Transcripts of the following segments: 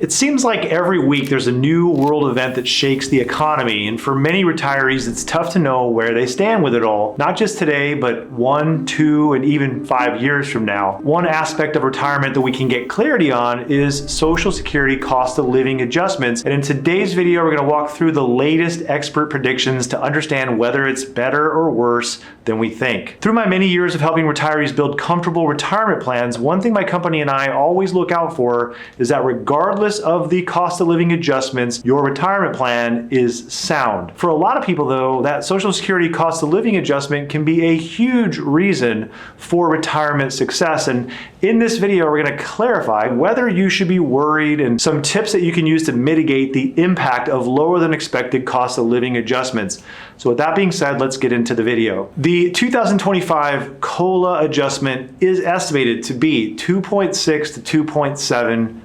It seems like every week there's a new world event that shakes the economy, and for many retirees it's tough to know where they stand with it all, not just today, but 1, 2, and even 5 years from now. One aspect of retirement that we can get clarity on is Social Security cost of living adjustments, and in today's video we're going to walk through the latest expert predictions to understand whether it's better or worse than we think. Through my many years of helping retirees build comfortable retirement plans, one thing my company and I always look out for is that regardless of the cost of living adjustments, your retirement plan is sound. For a lot of people though, that Social Security cost of living adjustment can be a huge reason for retirement success. And in this video, we're going to clarify whether you should be worried and some tips that you can use to mitigate the impact of lower than expected cost of living adjustments. So with that being said, let's get into the video. The 2025 COLA adjustment is estimated to be 2.6 to 2.7%.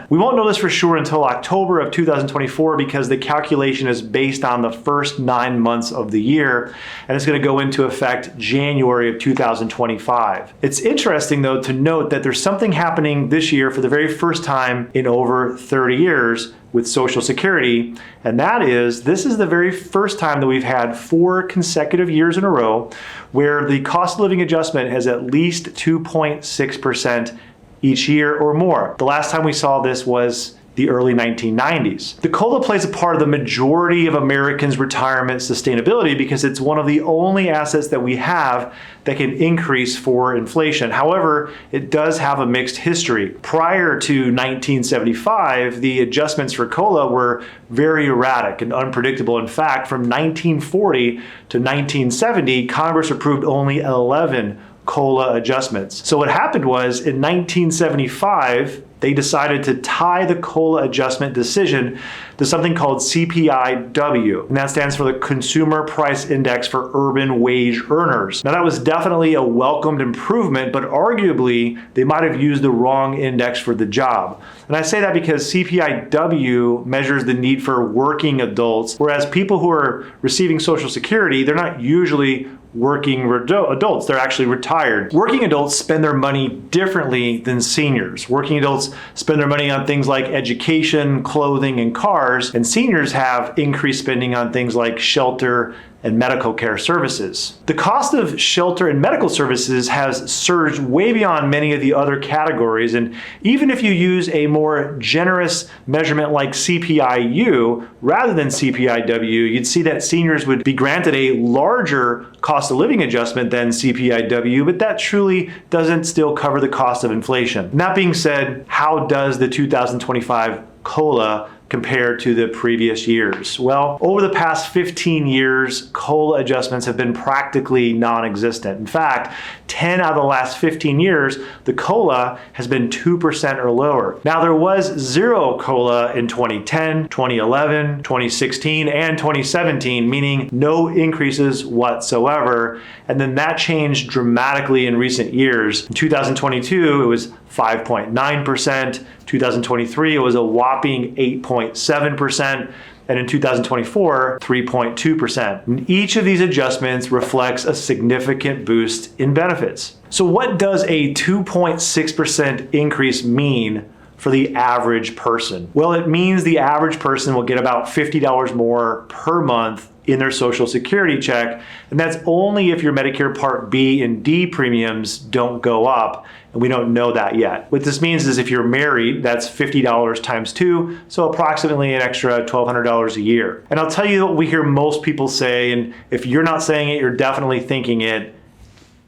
We won't know this for sure until October of 2024 because the calculation is based on the first 9 months of the year, and it's going to go into effect January of 2025. It's interesting though to note that there's something happening this year for the very first time in over 30 years with Social Security, and that is this is the very first time that we've had 4 consecutive years in a row where the cost of living adjustment has at least 2.6% each year or more. The last time we saw this was the early 1990s. The COLA plays a part of the majority of Americans' retirement sustainability because it's one of the only assets that we have that can increase for inflation. However, it does have a mixed history. Prior to 1975, the adjustments for COLA were very erratic and unpredictable. In fact, from 1940 to 1970, Congress approved only 11 COLA adjustments. So what happened was in 1975, they decided to tie the COLA adjustment decision to something called CPIW, and that stands for the Consumer Price Index for Urban Wage Earners. Now that was definitely a welcomed improvement, but arguably they might have used the wrong index for the job. And I say that because CPIW measures the need for working adults, whereas people who are receiving Social Security, they're not usually working adults, they're actually retired. Working adults spend their money differently than seniors. Working adults spend their money on things like education, clothing, and cars, and seniors have increased spending on things like shelter and medical care services. The cost of shelter and medical services has surged way beyond many of the other categories, and even if you use a more generous measurement like CPIU rather than CPIW, you'd see that seniors would be granted a larger cost of living adjustment than CPIW, but that truly doesn't still cover the cost of inflation. And that being said, how does the 2025 COLA compared to the previous years? Well, over the past 15 years, COLA adjustments have been practically non-existent. In fact, 10 out of the last 15 years, the COLA has been 2% or lower. Now, there was zero COLA in 2010, 2011, 2016, and 2017, meaning no increases whatsoever. And then that changed dramatically in recent years. In 2022, it was 5.9%. 2023, it was a whopping 8.7%. And in 2024, 3.2%. And each of these adjustments reflects a significant boost in benefits. So what does a 2.6% increase mean for the average person? Well, it means the average person will get about $50 more per month in their Social Security check, and that's only if your Medicare Part B and D premiums don't go up, and we don't know that yet. What this means is if you're married, that's $50 times 2, so approximately an extra $1,200 a year. And I'll tell you what we hear most people say, and if you're not saying it, you're definitely thinking it,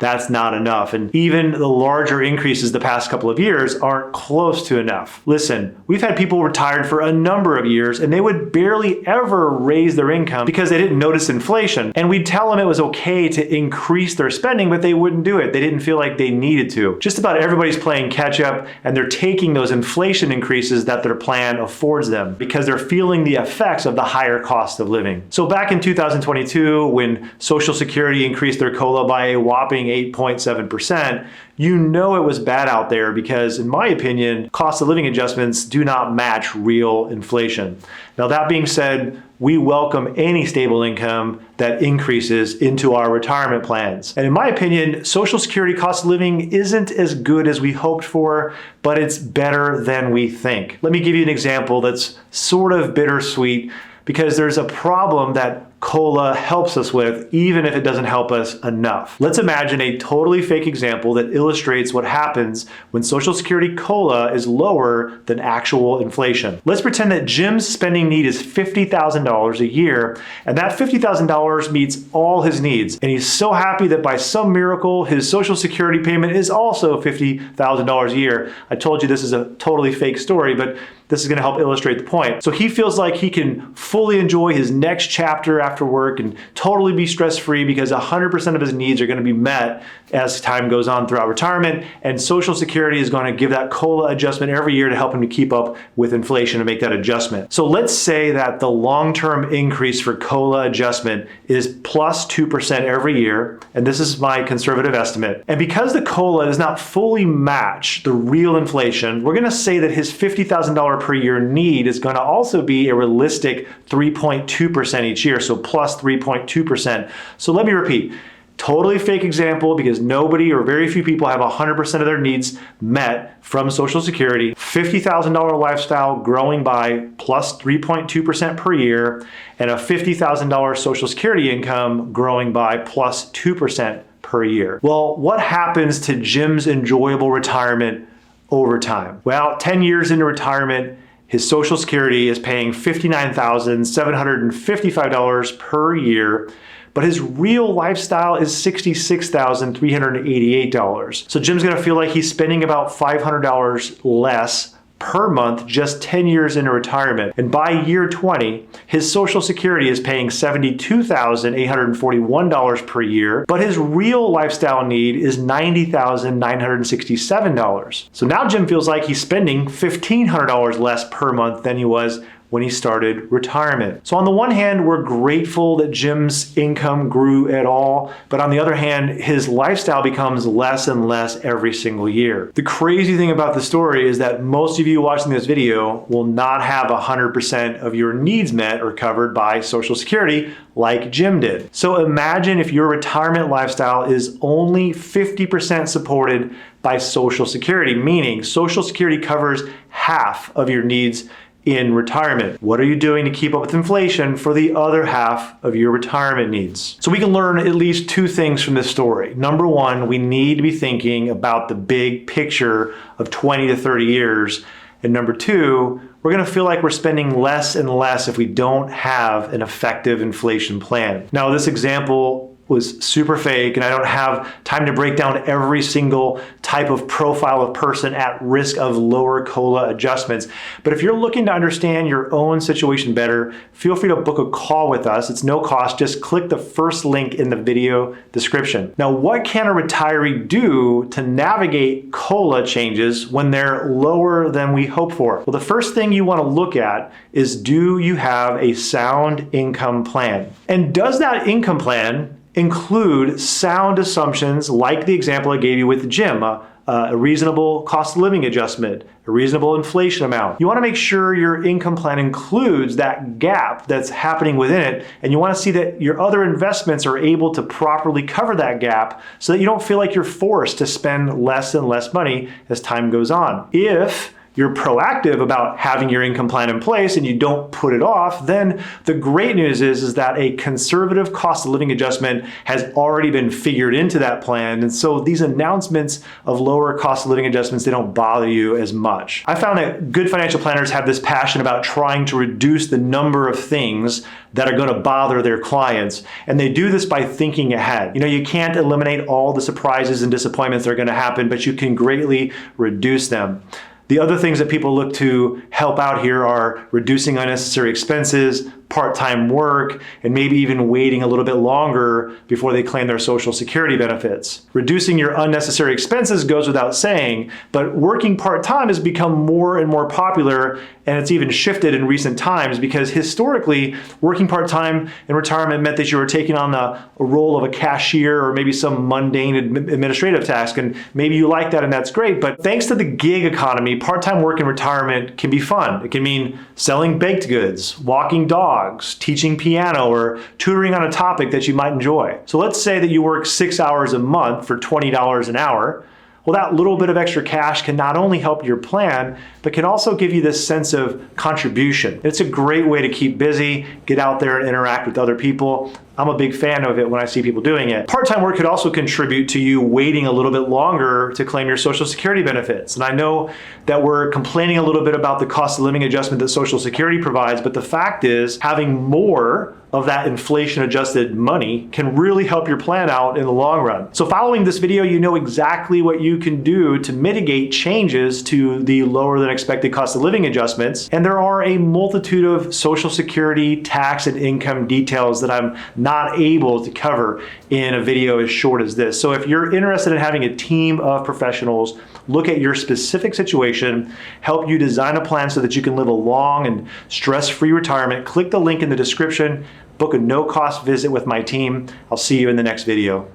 that's not enough. And even the larger increases the past couple of years aren't close to enough. Listen, we've had people retired for a number of years and they would barely ever raise their income because they didn't notice inflation. And we'd tell them it was okay to increase their spending, but they wouldn't do it. They didn't feel like they needed to. Just about everybody's playing catch up and they're taking those inflation increases that their plan affords them because they're feeling the effects of the higher cost of living. So back in 2022, when Social Security increased their COLA by a whopping living 8.7%, you know it was bad out there because, in my opinion, cost of living adjustments do not match real inflation. Now, that being said, we welcome any stable income that increases into our retirement plans. And in my opinion, Social Security cost of living isn't as good as we hoped for, but it's better than we think. Let me give you an example that's sort of bittersweet because there's a problem that COLA helps us with, even if it doesn't help us enough. Let's imagine a totally fake example that illustrates what happens when Social Security COLA is lower than actual inflation. Let's pretend that Jim's spending need is $50,000 a year, and that $50,000 meets all his needs. And he's so happy that by some miracle, his Social Security payment is also $50,000 a year. I told you this is a totally fake story, but this is going to help illustrate the point. So he feels like he can fully enjoy his next chapter after work and totally be stress-free because 100% of his needs are going to be met as time goes on throughout retirement, and Social Security is going to give that COLA adjustment every year to help him to keep up with inflation and make that adjustment. So let's say that the long-term increase for COLA adjustment is plus 2% every year, and this is my conservative estimate. And because the COLA does not fully match the real inflation, we're going to say that his $50,000 per year need is going to also be a realistic 3.2% each year, so plus 3.2%. So let me repeat. Totally fake example because nobody or very few people have 100% of their needs met from Social Security. $50,000 lifestyle growing by plus 3.2% per year, and a $50,000 Social Security income growing by plus 2% per year. Well, what happens to Jim's enjoyable retirement over time? Well, 10 years into retirement, his Social Security is paying $59,755 per year, but his real lifestyle is $66,388. So Jim's gonna feel like he's spending about $500 less per month just 10 years into retirement. And by year 20, his Social Security is paying $72,841 per year, but his real lifestyle need is $90,967. So now Jim feels like he's spending $1,500 less per month than he was when he started retirement. So on the one hand, we're grateful that Jim's income grew at all, but on the other hand, his lifestyle becomes less and less every single year. The crazy thing about the story is that most of you watching this video will not have 100% of your needs met or covered by Social Security like Jim did. So imagine if your retirement lifestyle is only 50% supported by Social Security, meaning Social Security covers half of your needs in retirement. What are you doing to keep up with inflation for the other half of your retirement needs? So we can learn at least two things from this story. Number one, we need to be thinking about the big picture of 20 to 30 years. And number two, we're gonna feel like we're spending less and less if we don't have an effective inflation plan. Now, this example was super fake, and I don't have time to break down every single type of profile of person at risk of lower COLA adjustments. But if you're looking to understand your own situation better, feel free to book a call with us. It's no cost. Just click the first link in the video description. Now, what can a retiree do to navigate COLA changes when they're lower than we hope for? Well, the first thing you want to look at is, do you have a sound income plan? And does that income plan include sound assumptions like the example I gave you with Jim, a reasonable cost of living adjustment, a reasonable inflation amount? You want to make sure your income plan includes that gap that's happening within it, and you want to see that your other investments are able to properly cover that gap so that you don't feel like you're forced to spend less and less money as time goes on. If you're proactive about having your income plan in place and you don't put it off, then the great news is that a conservative cost of living adjustment has already been figured into that plan. And so these announcements of lower cost of living adjustments, they don't bother you as much. I found that good financial planners have this passion about trying to reduce the number of things that are going to bother their clients. And they do this by thinking ahead. You know, you can't eliminate all the surprises and disappointments that are going to happen, but you can greatly reduce them. The other things that people look to help out here are reducing unnecessary expenses, part-time work and maybe even waiting a little bit longer before they claim their Social Security benefits. Reducing your unnecessary expenses goes without saying, but working part-time has become more and more popular, and it's even shifted in recent times because historically, working part-time in retirement meant that you were taking on a role of a cashier or maybe some mundane administrative task, and maybe you like that and that's great, but thanks to the gig economy, part-time work in retirement can be fun. It can mean selling baked goods, walking dogs, teaching piano, or tutoring on a topic that you might enjoy. So let's say that you work 6 hours a month for $20 an hour. Well, that little bit of extra cash can not only help your plan, but can also give you this sense of contribution. It's a great way to keep busy, get out there and interact with other people. I'm a big fan of it when I see people doing it. Part-time work could also contribute to you waiting a little bit longer to claim your Social Security benefits. And I know that we're complaining a little bit about the cost of living adjustment that Social Security provides, but the fact is having more of that inflation-adjusted money can really help your plan out in the long run. So following this video, you know exactly what you can do to mitigate changes to the lower than expected cost of living adjustments. And there are a multitude of Social Security, tax, and income details that I'm not able to cover in a video as short as this. So if you're interested in having a team of professionals look at your specific situation, help you design a plan so that you can live a long and stress-free retirement, click the link in the description, book a no-cost visit with my team. I'll see you in the next video.